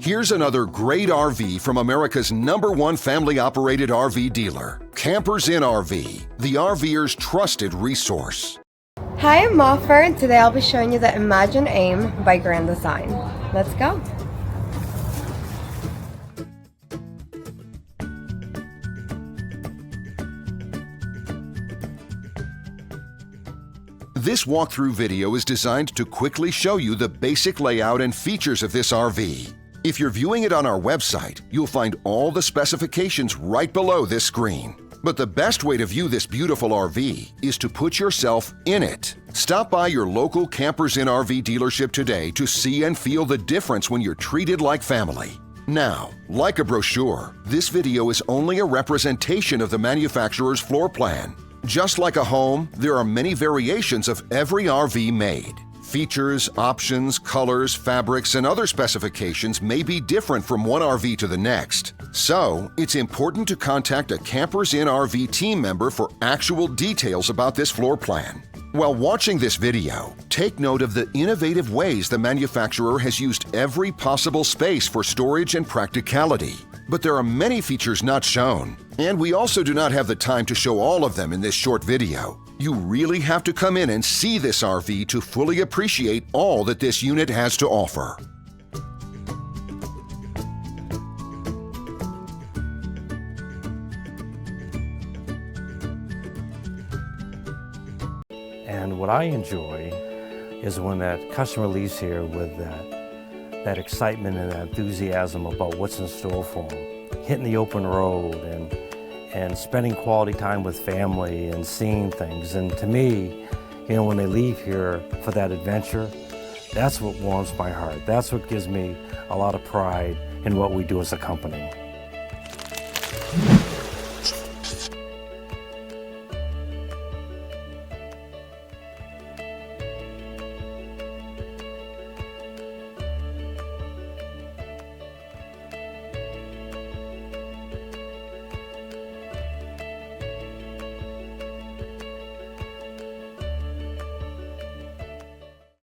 Here's another great RV from America's #1 family-operated RV dealer, Campers Inn RV, the RVer's trusted resource. Hi, I'm Moffer, and today I'll be showing you the Imagine AIM by Grand Design. Let's go. This walkthrough video is designed to quickly show you the basic layout and features of this RV. If you're viewing it on our website, you'll find all the specifications right below this screen. But the best way to view this beautiful RV is to put yourself in it. Stop by your local Campers Inn RV dealership today to see and feel the difference when you're treated like family. Now, like a brochure, this video is only a representation of the manufacturer's floor plan. Just like a home, there are many variations of every RV made. Features, options, colors, fabrics, and other specifications may be different from one RV to the next. So, it's important to contact a Campers Inn RV team member for actual details about this floor plan. While watching this video, take note of the innovative ways the manufacturer has used every possible space for storage and practicality. But there are many features not shown, and we also do not have the time to show all of them in this short video. You really have to come in and see this RV to fully appreciate all that this unit has to offer. And what I enjoy is when that customer leaves here with that excitement and that enthusiasm about what's in store for them. Hitting the open road and spending quality time with family and seeing things. And to me, you know, when they leave here for that adventure, that's what warms my heart. That's what gives me a lot of pride in what we do as a company.